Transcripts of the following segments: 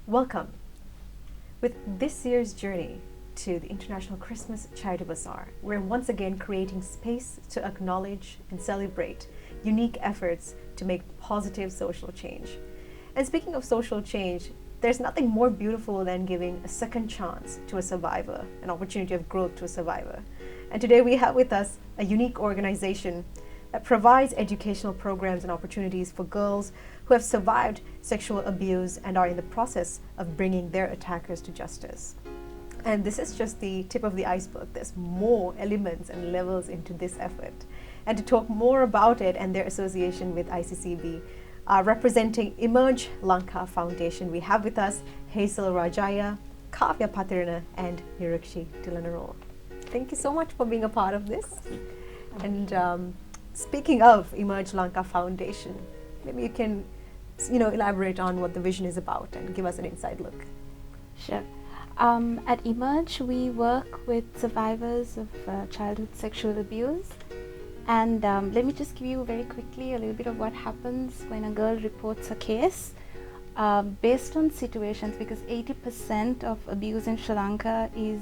Welcome. With this year's journey to the International Christmas Charity Bazaar, we're once again creating space to acknowledge and celebrate unique efforts to make positive social change. And speaking of social change, there's nothing more beautiful than giving a second chance to a survivor, an opportunity of growth to a survivor. And today we have with us a unique organization that provides educational programs and opportunities for girls who have survived sexual abuse and are in the process of bringing their attackers to justice. And this is just the tip of the iceberg. There's more elements and levels into this effort. And to talk more about it and their association with ICCB, representing Emerge Lanka Foundation, we have with us Hazel Rajaya, Kavya Patirna, and Nirukshi Tilanarol. Thank you so much for being a part of this. And speaking of Emerge Lanka Foundation, maybe you can, elaborate on what the vision is about and give us an inside look. Sure. At Emerge, we work with survivors of childhood sexual abuse. And let me just give you very quickly a little bit of what happens when a girl reports a case based on situations, because 80% of abuse in Sri Lanka is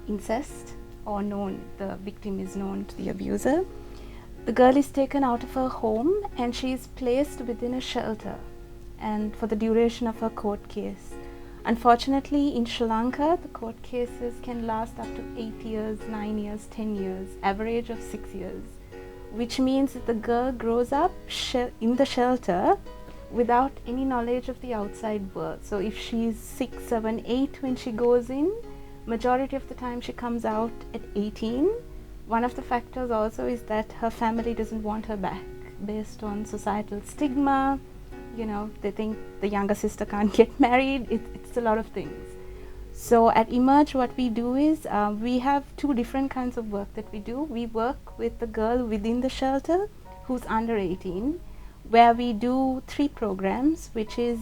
incest or known, the victim is known to the abuser. The girl is taken out of her home and she is placed within a shelter and for the duration of her court case. Unfortunately, in Sri Lanka, the court cases can last up to 8 years, 9 years, 10 years, average of 6 years, which means that the girl grows up in the shelter without any knowledge of the outside world. So if she's 6, 7, 8 when she goes in, majority of the time she comes out at 18. One of the factors also is that her family doesn't want her back based on societal stigma. They think the younger sister can't get married. It's a lot of things. So at Emerge, what we do is we have two different kinds of work that we do. We work with the girl within the shelter who's under 18, where we do 3 programs, which is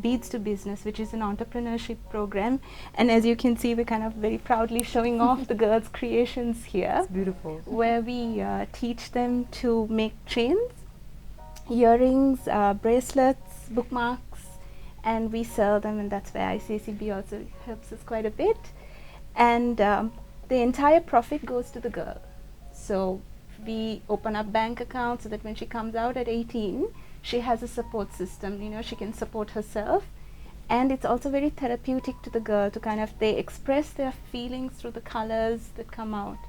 Beads to Business, which is an entrepreneurship program. And as you can see, we're kind of very proudly showing off the girls' creations here. It's beautiful. Where we teach them to make chains, earrings, bracelets, bookmarks, and we sell them, and that's where ICCB also helps us quite a bit. And the entire profit goes to the girl. So we open up bank accounts so that when she comes out at 18, she has a support system, she can support herself. And it's also very therapeutic to the girl to they express their feelings through the colors that come out.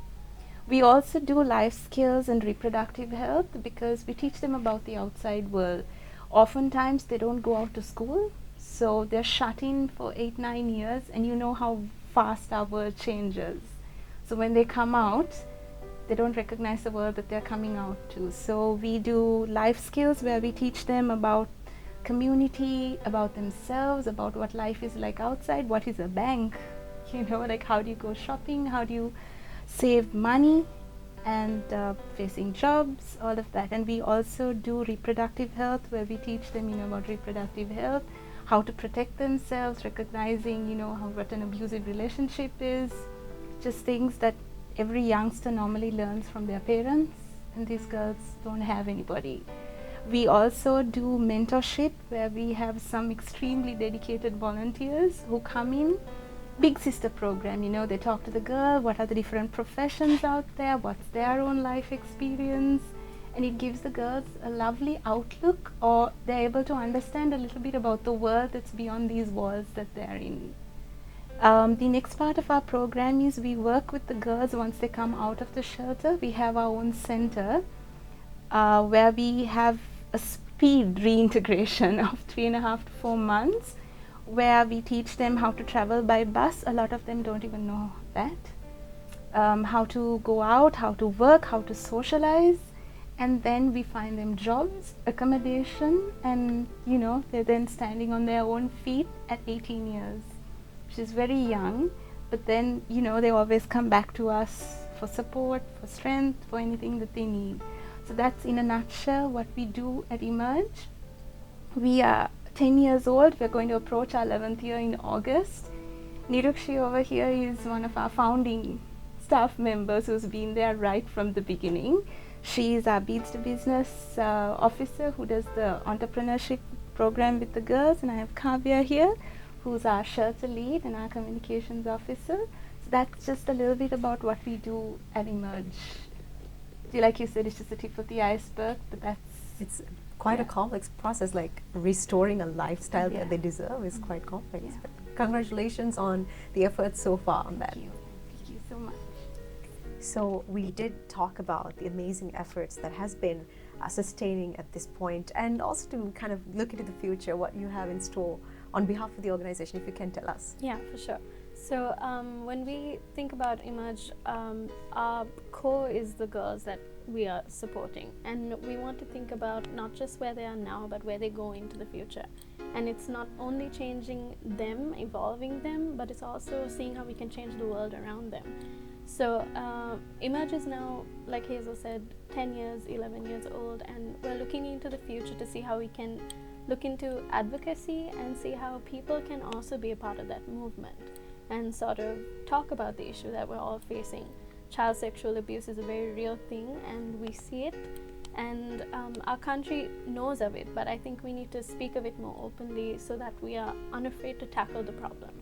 We also do life skills and reproductive health because we teach them about the outside world. Oftentimes they don't go out to school, so they're shut in for 8, 9 years, and you know how fast our world changes. So when they come out, they don't recognize the world that they're coming out to. So we do life skills where we teach them about community, about themselves, about what life is like outside, what is a bank, how do you go shopping, how do you save money, and facing jobs, all of that. And we also do reproductive health where we teach them about reproductive health, how to protect themselves, recognizing what an abusive relationship is, just things that every youngster normally learns from their parents, and these girls don't have anybody. We also do mentorship where we have some extremely dedicated volunteers who come in. Big sister program, they talk to the girl, what are the different professions out there, what's their own life experience, and it gives the girls a lovely outlook, or they're able to understand a little bit about the world that's beyond these walls that they're in. The next part of our program is we work with the girls once they come out of the shelter. We have our own center where we have a speed reintegration of 3.5 to 4 months, where we teach them how to travel by bus. A lot of them don't even know that. How to go out, how to work, how to socialize, and then we find them jobs, accommodation, and they're then standing on their own feet at 18 years. She's very young, but then they always come back to us for support, for strength, for anything that they need. So that's in a nutshell what we do at Emerge. We are 10 years old. We're going to approach our 11th year in August. Nirukshi over here is one of our founding staff members who's been there right from the beginning. She is our Beads to Business officer who does the entrepreneurship program with the girls, and I have Kavya here, who's our shelter lead and our communications officer. So that's just a little bit about what we do at Emerge. Like you said, it's just the tip of the iceberg, but it's quite a complex process. Like restoring a lifestyle that they deserve is quite complex. But congratulations on the efforts so far on that. Thank you so much. So we did talk about the amazing efforts that has been sustaining at this point, and also to kind of look into the future, what you have in store on behalf of the organization, if you can tell us. Yeah, for sure. So when we think about Emerge, our core is the girls that we are supporting, and we want to think about not just where they are now, but where they go into the future. And it's not only changing them, evolving them, but it's also seeing how we can change the world around them. So Emerge is now, like Hazel said, 10 years, 11 years old, and we're looking into the future to see how we can look into advocacy and see how people can also be a part of that movement and sort of talk about the issue that we're all facing. Child sexual abuse is a very real thing, and we see it, and our country knows of it, but I think we need to speak of it more openly so that we are unafraid to tackle the problem.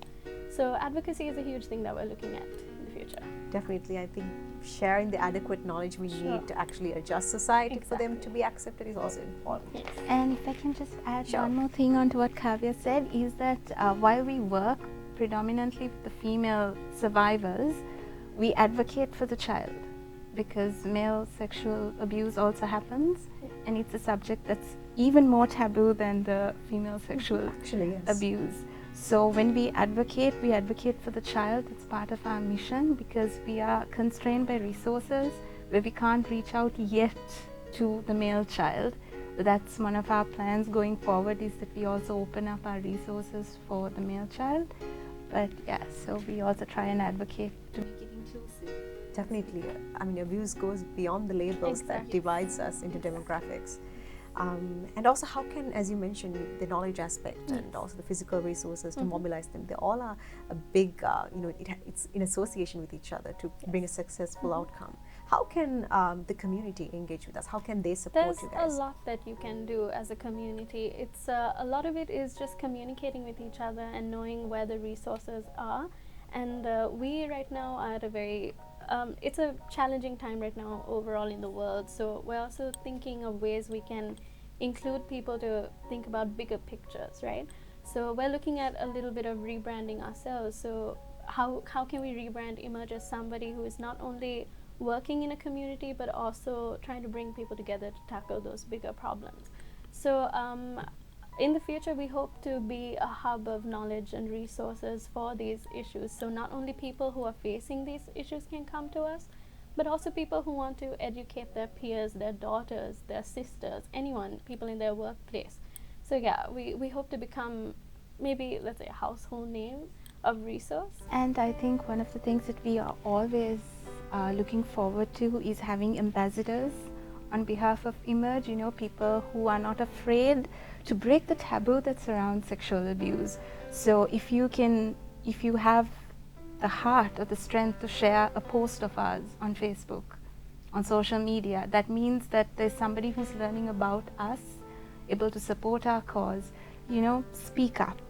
So advocacy is a huge thing that we're looking at in the future. Definitely, I think sharing the adequate knowledge we need to actually adjust society for them to be accepted is also important. Yes. And if I can just add one more thing on to what Kavya said, is that while we work predominantly with the female survivors, we advocate for the child, because male sexual abuse also happens, and it's a subject that's even more taboo than the female sexual abuse. So when we advocate for the child. It's part of our mission, because we are constrained by resources where we can't reach out yet to the male child. That's one of our plans going forward, is that we also open up our resources for the male child. But yeah, so we also try and advocate to make it inclusive. Definitely. I mean, abuse goes beyond the labels that divides us into demographics. And also, how can, as you mentioned, the knowledge aspect and also the physical resources to mobilize them, they all are a big, it's in association with each other to bring a successful outcome. How can the community engage with us? How can they support you guys? There's a lot that you can do as a community. It's a lot of it is just communicating with each other and knowing where the resources are. And we right now are at a very it's a challenging time right now overall in the world, so we're also thinking of ways we can include people to think about bigger pictures, right? So we're looking at a little bit of rebranding ourselves. So how can we rebrand Emerge as somebody who is not only working in a community but also trying to bring people together to tackle those bigger problems? So in the future, we hope to be a hub of knowledge and resources for these issues. So not only people who are facing these issues can come to us, but also people who want to educate their peers, their daughters, their sisters, anyone, people in their workplace. So yeah, we hope to become maybe, let's say, a household name of resource. And I think one of the things that we are always looking forward to is having ambassadors on behalf of Emerge, people who are not afraid to break the taboo that surrounds sexual abuse. So if you have the heart or the strength to share a post of ours on Facebook, on social media, that means that there's somebody who's learning about us, able to support our cause. Speak up.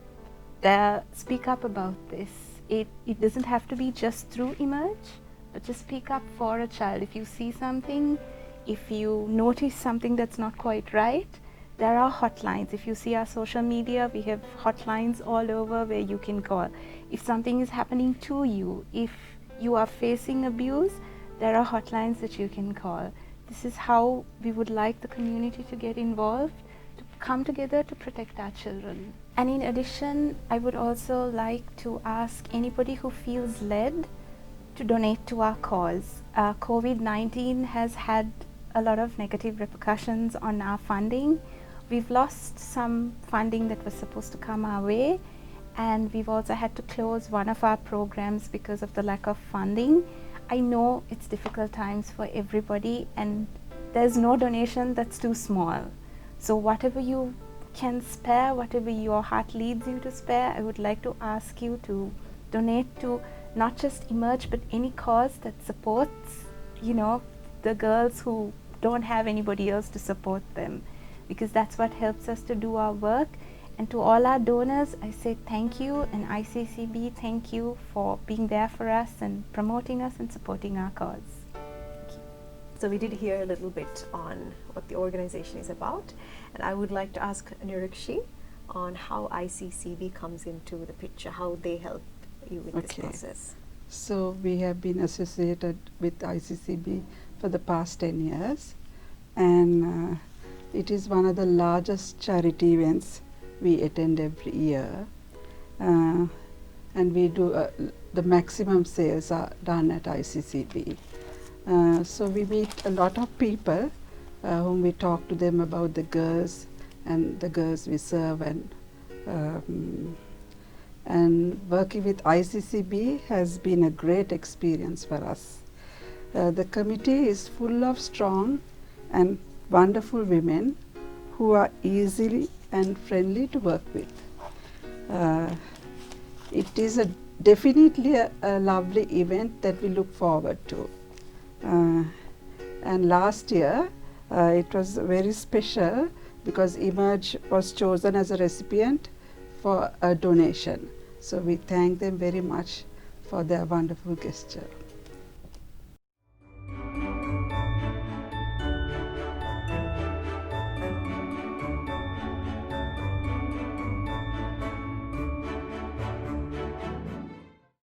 Speak up about this. It doesn't have to be just through Emerge, but just speak up for a child. If you see something, if you notice something that's not quite right, there are hotlines. If you see our social media, we have hotlines all over where you can call. If something is happening to you, if you are facing abuse, there are hotlines that you can call. This is how we would like the community to get involved, to come together to protect our children. And in addition, I would also like to ask anybody who feels led to donate to our cause. COVID-19 has had a lot of negative repercussions on our funding. We've lost some funding that was supposed to come our way, and we've also had to close one of our programs because of the lack of funding. I know it's difficult times for everybody, and there's no donation that's too small. So whatever you can spare, whatever your heart leads you to spare, I would like to ask you to donate to not just Emerge, but any cause that supports, the girls who don't have anybody else to support them. because that's what helps us to do our work. And to all our donors, I say thank you, and ICCB, thank you for being there for us and promoting us and supporting our cause. So we did hear a little bit on what the organization is about, and I would like to ask Nirukshi on how ICCB comes into the picture, how they help you with this process. So we have been associated with ICCB for the past 10 years, and it is one of the largest charity events we attend every year, and we do the maximum sales are done at ICCB. So we meet a lot of people whom we talk to them about the girls and the girls we serve, and working with ICCB has been a great experience for us. The committee is full of strong and wonderful women who are easily and friendly to work with. It is definitely a lovely event that we look forward to. And last year it was very special because Emerge was chosen as a recipient for a donation. So we thank them very much for their wonderful gesture.